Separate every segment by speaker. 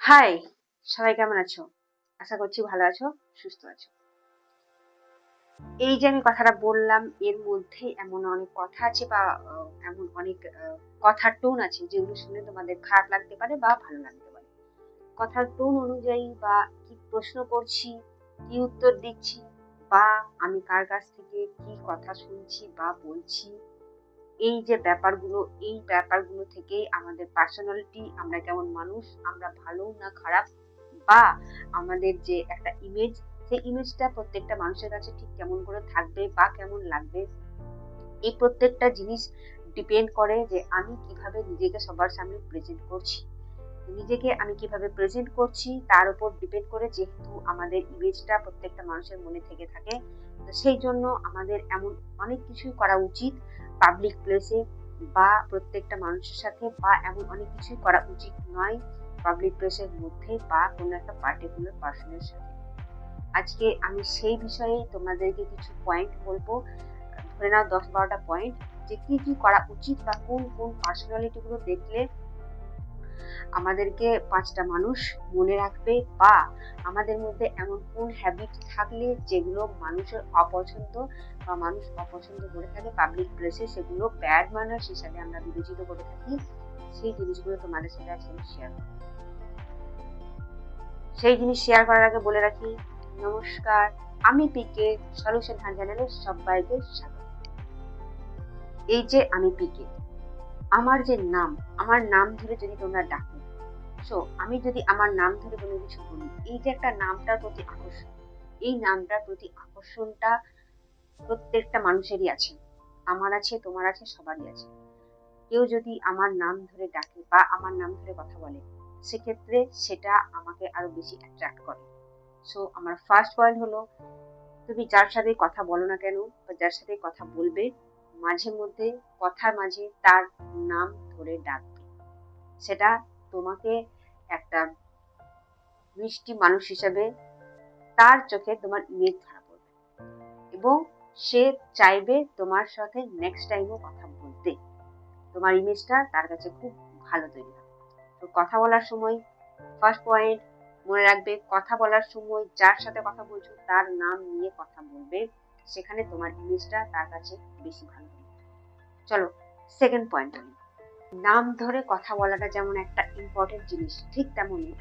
Speaker 1: High, সবাই কেমন আছো? আশা করছি ভালো আছো, সুস্থ আছো। এই যে আমি কথাটা বললাম এর মধ্যে এমন অনেক কথা আছে বা এমন অনেক কথার টোন আছে যেগুলো শুনে তোমাদের খারাপ লাগতে পারে বা ভালো লাগতে পারে। কথার টোন অনুযায়ী বা কি প্রশ্ন করছি, কি উত্তর দিচ্ছি বা আমি কার কাছ থেকে কি কথা শুনছি বা বলছি, এই যে ব্যাপারগুলো, এই ব্যাপারগুলো থেকেই আমাদের পার্সোনালিটি, আমরা কেমন মানুষ, আমরা ভালো না খারাপ, বা আমাদের যে একটা ইমেজ, সেই ইমেজটা প্রত্যেকটা মানুষের কাছে ঠিক কেমন করে থাকবে বা কেমন লাগবে, এই প্রত্যেকটা জিনিস ডিপেন্ড করে যে আমি কিভাবে নিজেকে সবার সামনে প্রেজেন্ট করছি। নিজেকে আমি কিভাবে প্রেজেন্ট করছি তার উপর ডিপেন্ড করে, যেহেতু আমাদের ইমেজটা প্রত্যেকটা মানুষের মনে থেকে থাকে, তো সেই জন্য আমাদের এমন অনেক কিছুই করা উচিত পাবলিক প্লেসে বা প্রত্যেকটা মানুষের সাথে, বা এমন অনেক কিছুই করা উচিত নয় পাবলিক প্লেসের মধ্যে বা কোনো একটা পার্টিকুলার পার্সনের সাথে। আজকে আমি সেই বিষয়ে তোমাদেরকে কিছু পয়েন্ট বলবো, ধরে নাও 10-12টা পয়েন্ট, যে কি কি করা উচিত বা কোন কোন পার্সোনালিটি গুলো দেখলে আমাদেরকে 5টা মানুষ মনে রাখবে, বা আমাদের মধ্যে এমন কোন হ্যাবিট থাকলে যেগুলো মানুষের অপছন্দ বা মানুষ অপছন্দ করে থাকে পাবলিক প্লেসে, সেগুলো ব্যাড ম্যানার্স হিসাবে আমরা বিবেচিত করে থাকি। সেই জিনিসগুলো তোমাদের সাথে আজকে আমি শেয়ার করব। সেই জিনিস শেয়ার করার আগে বলে রাখি, নমস্কার, আমি পিকে, সলিউশন হ্যান্ড চ্যানেলে সবাইকে স্বাগত। এই যে আমি পিকে, আমার যে নাম, আমার নাম ধরে যদি তোমরা ডাকো, সো আমি যদি আমার নাম ধরে কোনো কিছু বলি, এই যে একটা নামটার প্রতি আকর্ষণ, এই নামটার প্রতি আকর্ষণটা প্রত্যেকটা মানুষেরই আছে, আমার আছে, তোমার আছে, সবারই আছে। কেউ যদি আমার নাম ধরে ডাকে বা আমার নাম ধরে কথা বলে, সেক্ষেত্রে সেটা আমাকে আরো বেশি অ্যাট্রাক্ট করে। সো আমার ফার্স্ট পয়েন্ট হলো, তুমি যার সাথে কথা বলো না কেন বা যার সাথে কথা বলবে, মাঝে মধ্যে কথার মাঝে তার নাম ধরে ডাকবে। সেটা তোমাকে একটা মিষ্টি মানুষ হিসেবে তার চোখে তোমার ইমেজ ধরা পড়বে, এবং সে চাইবে তোমার সাথে নেক্সট টাইমও কথা বলতে। তোমার ইমেজটা তার কাছে খুব ভালো তৈরি হবে। তো কথা বলার সময় ফার্স্ট পয়েন্ট মনে রাখবে, কথা বলার সময় যার সাথে কথা বলছো তার নাম নিয়ে কথা বলবে, সেখানে তোমার ইমেজটা তার কাছে বেশি ভালো হবে। চলো সেকেন্ড পয়েন্ট বলি। নাম ধরে কথা বলাটা যেমন একটা ইম্পর্টেন্ট জিনিস, ঠিক তেমনই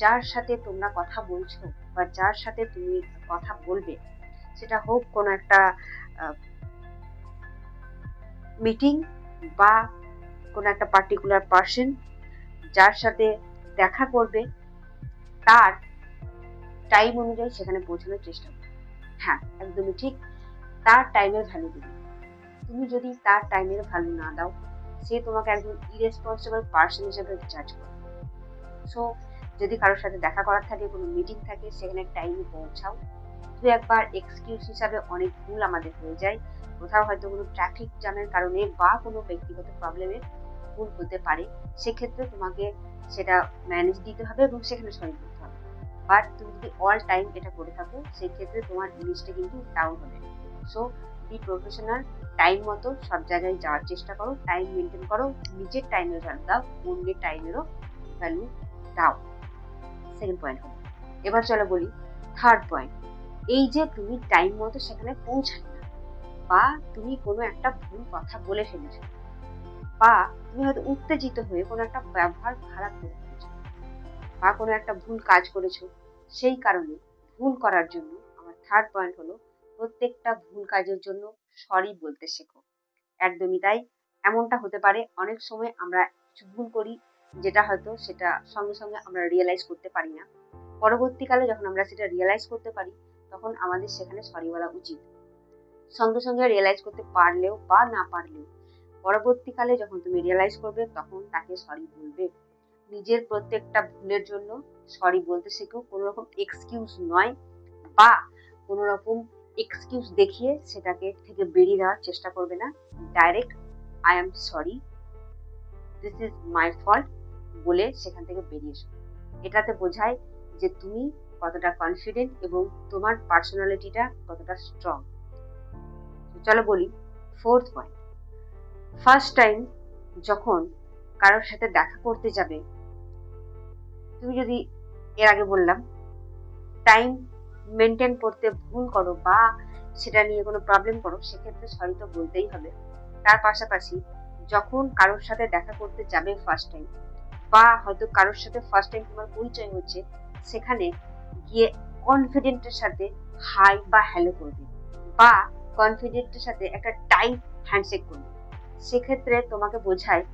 Speaker 1: যার সাথে তোমরা কথা বলছো বা যার সাথে তুমি কথা বলবে, সেটা হোক কোনো একটা মিটিং বা কোনো একটা পার্টিকুলার পার্সন, যার সাথে দেখা করবে, তার টাইম অনুযায়ী সেখানে পৌঁছানোর চেষ্টা করবে। হ্যাঁ, একদমই ঠিক, তার টাইমের ভ্যালু দিবে। তুমি যদি তার টাইমের ভ্যালু না দাও, সে তোমাকে একজন ইরেসপন্সিবল পার্সন হিসেবে জাজ করবে। সো যদি কারোর সাথে দেখা করার থাকে, কোনো মিটিং থাকে, সেখানে টাইমে পৌঁছাও। দু একবার এক্সকিউজ হিসাবে অনেক ভুল আমাদের হয়ে যায়, কোথাও হয়তো কোনো ট্রাফিক জ্যামের কারণে বা কোনো ব্যক্তিগত প্রবলেমে ভুল হতে পারে, সেক্ষেত্রে তোমাকে সেটা ম্যানেজ দিতে হবে এবং সেখানে সরি করতে হবে। বাট তুমি যদি অল টাইম এটা করে থাকো, সেক্ষেত্রে তোমার ইমেজটা কিন্তু ডাউন হবে। সো বি প্রফেশনাল, টাইম মতো সব জায়গায় যাওয়ার চেষ্টা করো, টাইম মেনটেন করো, নিজের টাইমের ভ্যালু দাও, অন্যের টাইমেরও ভ্যালু দাও। সেকেন্ড পয়েন্ট হলো, এবার চলো বলি থার্ড পয়েন্ট। এই যে তুমি টাইম মতো সেখানে পৌঁছালে না, বা তুমি কোনো একটা ভুল কথা বলে ফেলেছো, বা তুমি হয়তো উত্তেজিত হয়ে কোনো একটা ব্যবহার খারাপ করে ফেলেছো, বা কোনো একটা ভুল কাজ করেছো, সেই কারণে ভুল করার জন্য আমার থার্ড পয়েন্ট হলো, প্রত্যেকটা ভুল কাজের জন্য সরি বলতে শেখো। একদমই তাই, এমনটা হতে পারে অনেক সময় আমরা কিছু ভুল করি, যেটা হয়তো সেটা সঙ্গে সঙ্গে আমরা রিয়েলাইজ করতে পারি না। পরবর্তীকালে যখন আমরা সেটা রিয়েলাইজ করতে পারি, তখন আমাদের সেখানে সরি বলা উচিত। সঙ্গে সঙ্গে রিয়েলাইজ করতে পারলেও বা না পারলেও পরবর্তীকালে যখন তুমি রিয়েলাইজ করবে, তখন তাকে সরি বলবে। নিজের প্রত্যেকটা ভুলের জন্য সরি বলতে শেখো, কোনো রকম এক্সকিউজ নয়, বা কোনো রকম এক্সকিউজ দেখিয়ে সেটাকে থেকে বেরিয়ে দেওয়ার চেষ্টা করবে না। Direct I am sorry, this is my fault বলে সেখান থেকে বেরিয়ে এসো। এটাতে বোঝায় যে তুমি কতটা কনফিডেন্ট এবং তোমার পার্সোনালিটিটা কতটা স্ট্রং। চলো বলি ফোর্থ পয়েন্ট। ফার্স্ট টাইম যখন কারোর সাথে দেখা করতে যাবে, তুমি যদি এর আগে বললাম টাইম মেনটেন করতে ভুল করো বা সেটা নিয়ে কোনো প্রবলেম করো, সেক্ষেত্রে সরি তো বলতেই হবে। তার পাশাপাশি যখন কারোর সাথে দেখা করতে যাবে ফার্স্ট টাইম, বা হয়তো কারোর সাথে ফার্স্ট টাইম তোমার পরিচয় হচ্ছে, সেখানে গিয়ে কনফিডেন্টের সাথে হাই বা হ্যালো করবে, বা কনফিডেন্টের সাথে একটা টাইট হ্যান্ডশেক করবে। সেক্ষেত্রে তোমাকে বোঝায়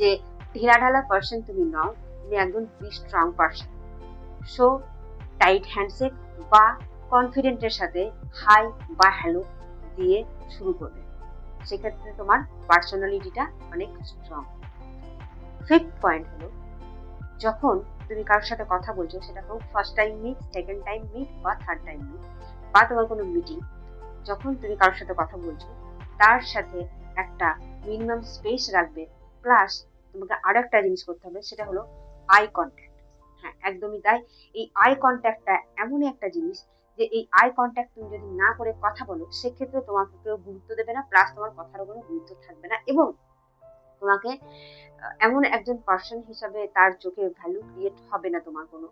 Speaker 1: যে ঢিলাঢালা পার্সন তুমি নও, তুমি একজন strong person. So tight handshake বা কনফিডেন্টের সাথে হাই বা হ্যালো দিয়ে শুরু করবে, সেক্ষেত্রে তোমার পার্সোনালিটিটা অনেক স্ট্রং। ফিফথ পয়েন্ট হলো, যখন তুমি কারোর সাথে কথা বলছো, সেটা হোক first time meet, second time meet বা থার্ড টাইম মিট, বা তোমার কোনো মিটিং, যখন তুমি কারোর সাথে কথা বলছো তার সাথে একটা মিনিমাম স্পেস রাখবে। প্লাস তোমাকে আরো একটা জিনিস করতে হবে, সেটা হলো আই কন্ট্যাক্ট। হ্যাঁ, একদমই তাই। এই আই কন্ট্যাক্টটা এমনই একটা জিনিস যে এই আই কন্ট্যাক্ট তুমি যদি না করে কথা বলো, সেক্ষেত্রে তোমাকে কেউ গুরুত্ব দেবে না, প্লাস তোমার কথার কোনো গুরুত্ব থাকবে না, এবং তোমাকে এমন একজন পার্সন হিসাবে তার চোখে ভ্যালু ক্রিয়েট হবে না তোমার কোনো,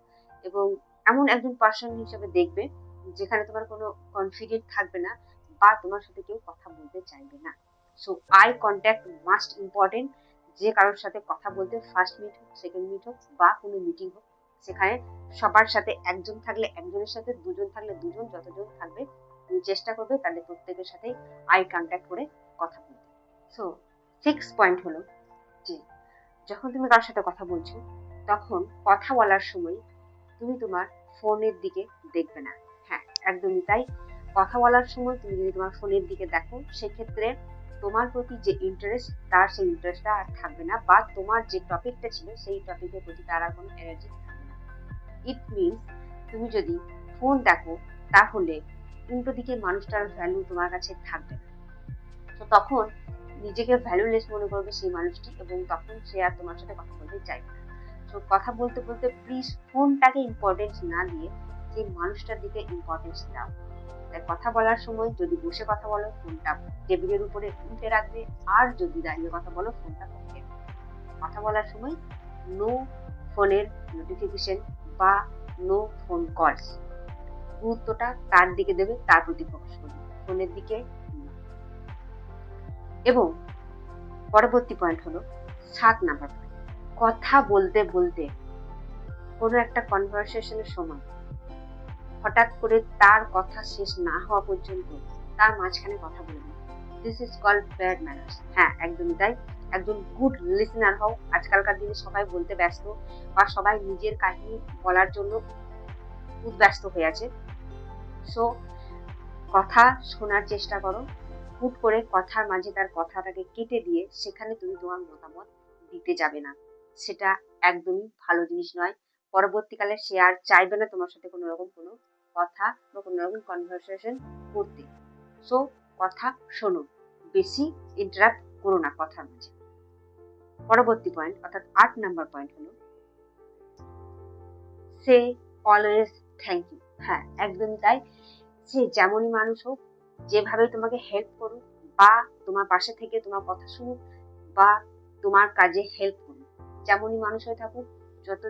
Speaker 1: এবং এমন একজন পার্সন হিসাবে দেখবে যেখানে তোমার কোনো কনফিডেন্ট থাকবে না বা তোমার সাথে কেউ কথা বলতে চাইবে না। So eye contact must important. যে কারোর সাথে কথা বলতে ফার্স্ট মিট হোক, সেকেন্ড মিট হোক বা কোনো মিটিং হোক, সেখানে সবার সাথে একজন থাকলে একজনের সাথে, দুজন থাকলে দুজন, যতজন থাকবে তুমি চেষ্টা করবে তাদের প্রত্যেকের সাথে আই কন্ট্যাক্ট করে কথা বলতে। সো 6 পয়েন্ট হলো যে যখন তুমি কারোর সাথে কথা বলছো, তখন কথা বলার সময় তুমি তোমার ফোনের দিকে দেখবে না। হ্যাঁ, একদমই তাই। কথা বলার সময় তুমি যদি তোমার ফোনের দিকে দেখো, সেক্ষেত্রে তোমার প্রতি যে ইন্টারেস্ট, তার সেই ইন্টারেস্টটা আর থাকবে না, বা তোমার যে টপিকটা ছিল সেই টপিকের প্রতি তার আর কোনো এনার্জি থাকবে না। ইট মিনস তুমি যদি ফোন দেখো, তাহলে উল্টো দিকে মানুষটার ভ্যালু তোমার কাছে থাকবে না। তো তখন নিজেকে ভ্যালুলেস মনে করবে সেই মানুষটি, এবং তখন সে আর তোমার সাথে কথা বলতে চাইবে না। তো কথা বলতে বলতে প্লিজ ফোনটাকে ইম্পর্টেন্স না দিয়ে সেই মানুষটার দিকে ইম্পর্টেন্স দাও। তাই কথা বলার সময় যদি বসে কথা বলো, ফোনটা টেবিলের উপরে উল্টে রাখবে, আর যদি দাঁড়িয়ে কথা বলো, ফোনটা পকেটে। কথা বলার সময় নো ফোনের নোটিফিকেশন বা নো ফোন কলস। গুরুত্বটা তার দিকে দেবে, তার প্রতি ফোকাস করবে, ফোনের দিকে না। এবং পরবর্তী পয়েন্ট হলো 7 নাম্বার পয়েন্ট, কথা বলতে বলতে কোনো একটা কনভারসেশনের সময় হঠাৎ করে তার কথা শেষ না হওয়া পর্যন্ত তার মাঝখানে কথা বলবে। This is called bad manners. হ্যাঁ, একদমই তাই। একজন গুড লিসেনার হও। আজকালকার দিনে সবাই বলতে ব্যস্ত, বা সবাই নিজের কাহিনী বলার জন্য উদ্ব্যস্ত হয়ে আছে। সো কথা শোনার চেষ্টা করো। হুট করে কথার মাঝে তার কথাটাকে কেটে দিয়ে সেখানে তুমি তোমার মতামত দিতে যাবে না, সেটা একদমই ভালো জিনিস নয়। পরবর্তীকালে সে আর চাইবে না তোমার সাথে কোনো রকম কোনো কথা বা কোনো রকম কনভারসেশন করতে। সো কথা শোনো, বেশি ইন্টারাপ্ট করো না কথার মাঝে। পরবর্তী পয়েন্ট অর্থাৎ 8 নাম্বার পয়েন্ট হলো সে অলওয়েজ থ্যাংক ইউ। হ্যাঁ, একদমই তাই। সে যেমনই মানুষ হোক, যেভাবে তোমাকে হেল্প করুক, বা তোমার পাশে থেকে তোমার কথা শুনুক, বা তোমার কাজে হেল্প করুক, যেমনই মানুষ হয়ে থাকুক, যত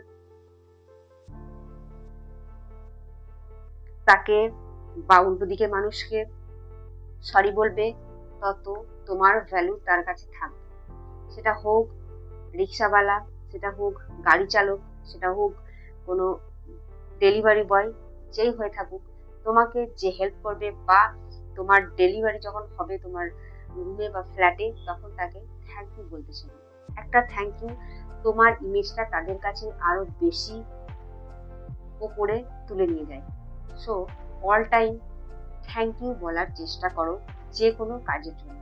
Speaker 1: তাকে বা উল্টো দিকে মানুষকে সরি বলবে, তত তোমার ভ্যালু তার কাছে থাকবে। সেটা হোক রিক্সাওয়ালা, সেটা হোক গাড়ি চালক, সেটা হোক কোনো ডেলিভারি বয়, যেই হয়ে থাকুক, তোমাকে যে হেল্প করবে, বা তোমার ডেলিভারি যখন হবে তোমার রুমে বা ফ্ল্যাটে, তখন তাকে থ্যাংক ইউ বলতে শিখবে। একটা থ্যাংক ইউ তোমার ইমেজটা তাদের কাছে আরো বেশি উপরে তুলে নিয়ে যায়। So all time thank you বলার চেষ্টা করো যে কোনো কাজের জন্য,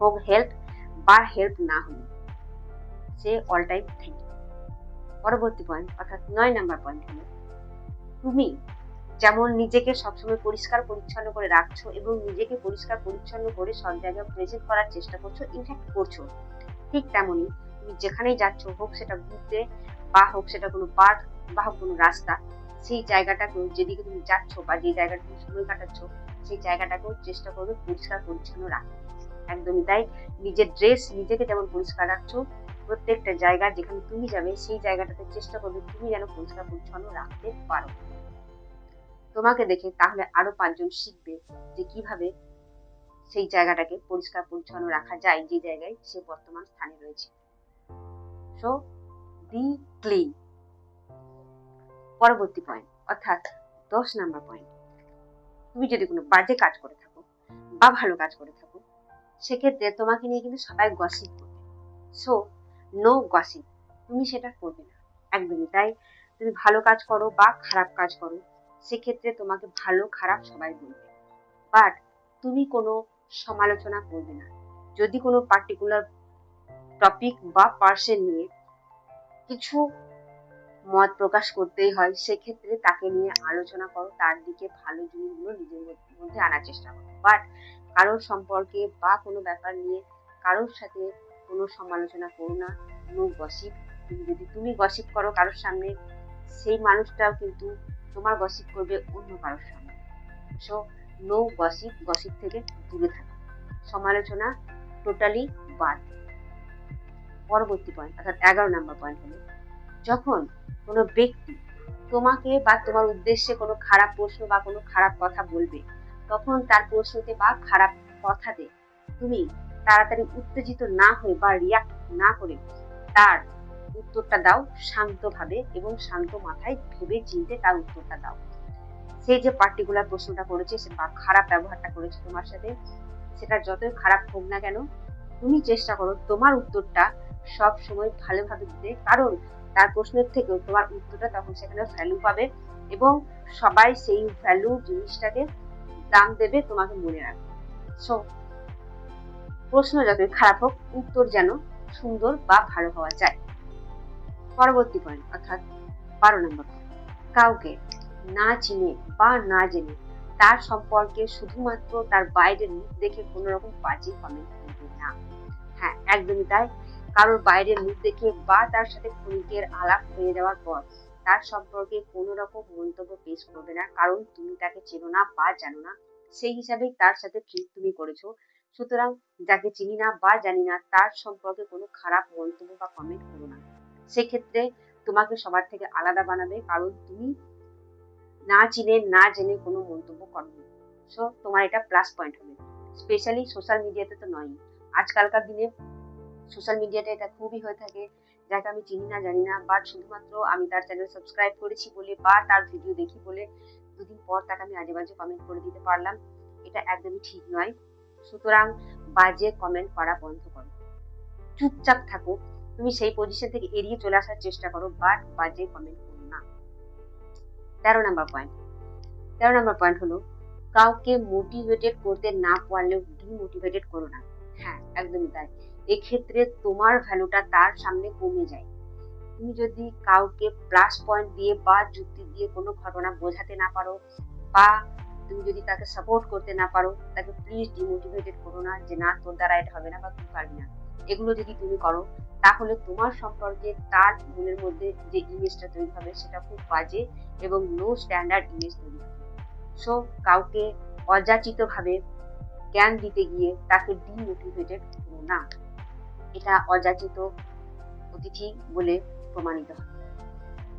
Speaker 1: হোক হেল্প বা হেল্প না হলে, সে অল টাইম থ্যাংক ইউ। পরবর্তী পয়েন্ট অর্থাৎ 9 নাম্বার পয়েন্ট হলো, তুমি যেমন নিজেকে সবসময় পরিষ্কার পরিচ্ছন্ন করে রাখছো এবং নিজেকে পরিষ্কার পরিচ্ছন্ন করে সব জায়গায় প্রেজেন্ট করার চেষ্টা করছো, ইনফ্যাক্ট করছো, ঠিক তেমনই তুমি যেখানেই যাচ্ছ, হোক সেটা ঘুরতে, বা হোক সেটা কোনো পার্ক, বা হোক কোনো রাস্তা, সেই জায়গাটাকেও, যেদিকে তুমি যাচ্ছ বা যে জায়গাটা তুমি সময় কাটাচ্ছ, সেই জায়গাটাকেও চেষ্টা করবে পরিষ্কার পরিচ্ছন্ন রাখতে। একদমই তাই। নিজের ড্রেস নিজেকে যেমন পরিষ্কার রাখছো, প্রত্যেকটা জায়গা যেখানে তুমি যাবে সেই জায়গাটাতে চেষ্টা করবে তুমি যেন পরিষ্কার পরিচ্ছন্ন রাখতে পারো। তোমাকে দেখে তাহলে আরো 5 জন শিখবে যে কিভাবে সেই জায়গাটাকে পরিষ্কার পরিচ্ছন্ন রাখা যায় যে জায়গায় সে বর্তমান স্থানে রয়েছে। So B clean. পরবর্তী পয়েন্ট অর্থাৎ 10 নাম্বার পয়েন্ট, তুমি যদি কোনো বাজে কাজ করে থাকো বা ভালো কাজ করে থাকো সেক্ষেত্রে তোমাকে নিয়ে কিন্তু সবাই গসিপ করবে। সো নো গসিপ, তুমি সেটা করবে না, একদমই তাই। তুমি ভালো কাজ করো বা খারাপ কাজ করো সেক্ষেত্রে তোমাকে ভালো খারাপ সবাই বলবে, বাট তুমি কোনো সমালোচনা করবে না। যদি কোনো পার্টিকুলার টপিক বা পার্সন নিয়ে কিছু মত প্রকাশ করতেই হয় সেক্ষেত্রে তাকে নিয়ে আলোচনা করো, তার দিকে ভালো জিনিসগুলো নিজের মধ্যে আনার চেষ্টা করো। বাট কারোর সম্পর্কে বা কোনো ব্যাপার নিয়ে কারোর সাথে কোনো সমালোচনা করো না। No gossip. যদি তুমি গসিপ করো কারোর সামনে সেই মানুষটাও কিন্তু তোমার গসিপ করবে অন্য কারোর সামনে। সো নো গসিপ, গসিপ থেকে দূরে থাকো, সমালোচনা টোটালি বাদ। পরবর্তী পয়েন্ট অর্থাৎ 11 নাম্বার পয়েন্ট হলো, যখন কোনো ব্যক্তি তোমাকে বা তোমার উদ্দেশ্যে কোনো খারাপ প্রশ্ন বা কোনো খারাপ কথা বলবে তখন তার প্রশ্নতে বা খারাপ কথাতে তুমি তাড়াতাড়ি উত্তেজিত না হয়ে বা রিয়াক্ট না করে তার উত্তরটা দাও শান্তভাবে এবং শান্ত মাথায় ভেবে চিন্তে তার উত্তরটা দাও। সে যে পার্টিকুলার প্রশ্নটা করেছে বা খারাপ ব্যবহারটা করেছে তোমার সাথে, সেটা যতই খারাপ হোক না কেন তুমি চেষ্টা করো তোমার উত্তরটা সব সময় ভালোভাবে দিতে, কারণ তার প্রশ্নের থেকেও তোমার উত্তরটা তখন সেখানে ভ্যালু পাবে এবং সবাই সেই ভ্যালু জিনিসটাকে দাম দেবে, তোমাকে মনে রাখবে। সো প্রশ্ন যতই খারাপ হোক উত্তর যেন সুন্দর বা ভালো হওয়া যায়। পরবর্তী পয়েন্ট অর্থাৎ 12 নম্বর, কাউকে না চিনে বা না জেনে তার সম্পর্কে শুধুমাত্র তার বাইরের মুখ দেখে কোনো রকম বাজে কমেন্ট করবে না। হ্যাঁ, একদমই তাই। কারোর বাইরের মুখ দেখে বা তার সাথে ক্ষণিকের আলাপ হয়ে যাওয়ার পর তার সম্পর্কে কোনো রকম মন্তব্য পেশ করবে না, কারণ তুমি তাকে চেনো না বা জানো না, সেই হিসাবেই তার সাথে ট্রিট তুমি করেছো। সুতরাং যাকে চিনি না বা জানি না তার সম্পর্কে কোনো খারাপ মন্তব্য বা কমেন্ট করো না। সেক্ষেত্রে তোমাকে সবার থেকে আলাদা বানাবে, কারণ তুমি না চিনে না জেনে কোনো মন্তব্য করবে। সো তোমার এটা প্লাস পয়েন্ট হবে, স্পেশালি সোশ্যাল মিডিয়াতে তো নয়। আজকালকার দিনে সোশ্যাল মিডিয়াতে এটা খুবই হয়ে থাকে, যাকে আমি চিনি না জানি না বাট শুধুমাত্র আমি তার চ্যানেল সাবস্ক্রাইব করেছি বলে বা তার ভিডিও দেখি বলে দুদিন পর তাকে আমি আজে বাজে কমেন্ট করে দিতে পারলাম, এটা একদমই ঠিক নয়। সুতরাং বাজে কমেন্ট করা বন্ধ করো, চুপচাপ থাকো, তুমি সেই পজিশন থেকে এড়িয়ে চলে আসার চেষ্টা করো, বাট বাজে কমেন্ট করো না। 13 নম্বর পয়েন্ট হলো, কাউকে মোটিভেটেড করতে না পারলেও ডিমোটিভেটেড করো না। হ্যাঁ, একদমই তাই। এক্ষেত্রে তোমার ভ্যালুটা তার সামনে কমে যায়। তুমি যদি কাউকে প্লাস পয়েন্ট দিয়ে বা যুক্তি দিয়ে কোনো ঘটনা বোঝাতে না পারো বা তুমি যদি তাকে সাপোর্ট করতে না পারো, তাকে প্লিজ ডিমোটিভেটেড করো না যে না তোর দ্বারা এটা হবে না বা তুই পারবি না। এগুলো যদি তুমি করো তাহলে তোমার সম্পর্কে তার মনের মধ্যে যে ইমেজটা তৈরি হবে সেটা খুব বাজে এবং লো স্ট্যান্ডার্ড ইমেজ তৈরি হবে। সো কাউকে অযাচিত ভাবে জ্ঞান দিতে গিয়ে তাকে ডিমোটিভেটেড করো না, এটা অযাচিত অতিথি বলে প্রমাণিত হয়।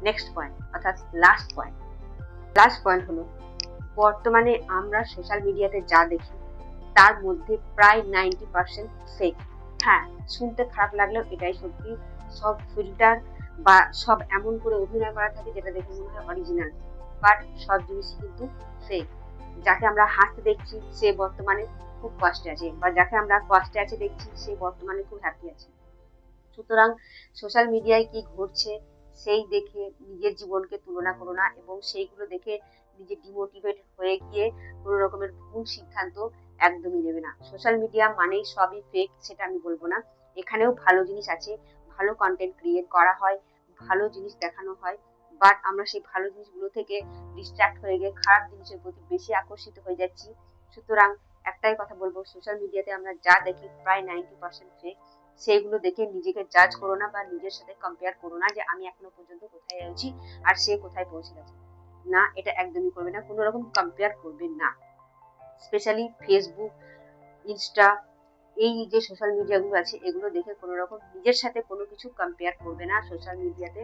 Speaker 1: নেক্সট পয়েন্ট অর্থাৎ লাস্ট পয়েন্ট হলো, বর্তমানে আমরা সোশ্যাল মিডিয়াতে যা দেখি তার মধ্যে প্রায় 90% ফেক। হ্যাঁ, শুনতে খারাপ লাগলেও এটাই সত্যি। সব ফিল্টার বা সব এমন করে অভিনয় করা থাকে যেটা দেখে মনে হয় অরিজিনাল, বাট সব জিনিসই কিন্তু ফেক। যাকে আমরা হাসতে দেখছি সে বর্তমানে খুব কষ্টে আছে, বা যাকে আমরা কষ্টে আছে দেখছি সে বর্তমানে খুব হ্যাপি আছে। সুতরাং সোশ্যাল মিডিয়ায় কি ঘটছে সেই দেখে নিজের জীবনকে তুলনা করো না এবং সেইগুলো দেখে নিজে ডিমোটিভেট হয়ে গিয়ে কোনো রকমের ভুল সিদ্ধান্ত একদমই নেবে না। সোশ্যাল মিডিয়া মানেই সবই ফেক সেটা আমি বলবো না, এখানেও ভালো জিনিস আছে, ভালো কন্টেন্ট ক্রিয়েট করা হয়, ভালো জিনিস দেখানো হয়, বাট আমরা সেই ভালো জিনিসগুলো থেকে ডিস্ট্রাক্ট হয়ে গিয়ে খারাপ জিনিসের প্রতি বেশি আকর্ষিত হয়ে যাচ্ছি। সুতরাং একটাই কথা বলবো, সোশ্যাল মিডিয়াতে আমরা যা দেখি প্রায় 90% ফেক। সেইগুলো দেখে নিজেকে জাজ করো না বা নিজের সাথে কম্পেয়ার করো না যে আমি এখনো পর্যন্ত কোথায় আছি আর সে কোথায় পৌঁছে গেছে। না, এটা একদমই করবে না, কোনো রকম কম্পেয়ার করবে না। স্পেশালি ফেসবুক, ইনস্টা, এই যে সোশ্যাল মিডিয়াগুলো আছে এগুলো দেখে কোনো রকম নিজের সাথে কোনো কিছু কম্পেয়ার করবে না। সোশ্যাল মিডিয়াতে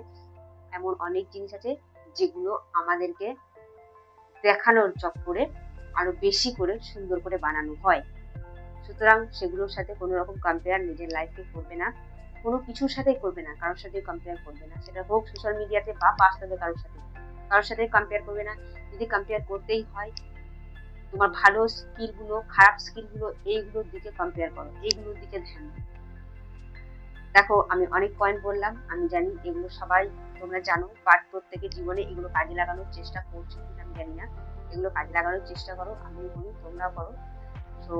Speaker 1: এমন অনেক জিনিস আছে যেগুলো আমাদেরকে দেখানোর চক্করে আরো বেশি করে সুন্দর করে বানানো হয়। সুতরাং সেগুলোর সাথে কোনো রকম কম্পেয়ার নিজের লাইফে করবে না, কোনো কিছুর সাথেই করবে না, কারোর সাথে কম্পেয়ার করবে না, সেটা হোক সোশ্যাল মিডিয়াতে বা বাস্তবে কারোর সাথে কম্পেয়ার করবে না। যদি কম্পেয়ার করতেই হয় তোমার ভালো স্কিলগুলো খারাপ স্কিলগুলো এইগুলোর দিকে কম্পেয়ার করো, এইগুলোর দিকে ধ্যান দাও। দেখো আমি অনেক পয়েন্ট বললাম, আমি জানি এগুলো সবাই তোমরা জানো, বাট প্রত্যেকের জীবনে এগুলো কাজে লাগানোর চেষ্টা করছো কিনা আমি জানি না। এগুলো কাজে লাগানোর চেষ্টা করো, আমিও করি, তোমরাও করো। তো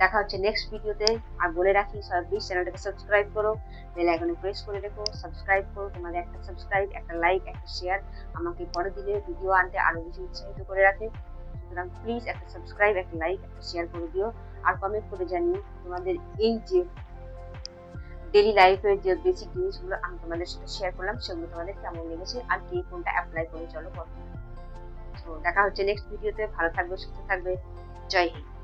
Speaker 1: দেখা হচ্ছে নেক্সট ভিডিওতে। আর বলে রাখি সবাই প্লিজ চ্যানেলটাকে সাবস্ক্রাইব করো, বেল আইকনে প্রেস করে রেখো, সাবস্ক্রাইব করো। তোমাদের একটা সাবস্ক্রাইব, একটা লাইক, একটা শেয়ার আমাকে পরের দিনে ভিডিও আনতে আরো বেশি উৎসাহিত করে রাখে। সুতরাং প্লিজ একটা সাবস্ক্রাইব, একটা লাইক, একটা শেয়ার করে দিও। আর কমেন্ট করে জানিও তোমাদের এই যে ডেইলি লাইফের যে বেসিক জিনিসগুলো আমি তোমাদের সাথে শেয়ার করলাম সেগুলো তোমাদের কেমন লেগেছে আর কে কোনটা অ্যাপ্লাই করে চলো বর্তমানে। তো দেখা হচ্ছে নেক্সট ভিডিওতে। ভালো থাকবে, সুস্থ থাকবে। জয় হিন্দ।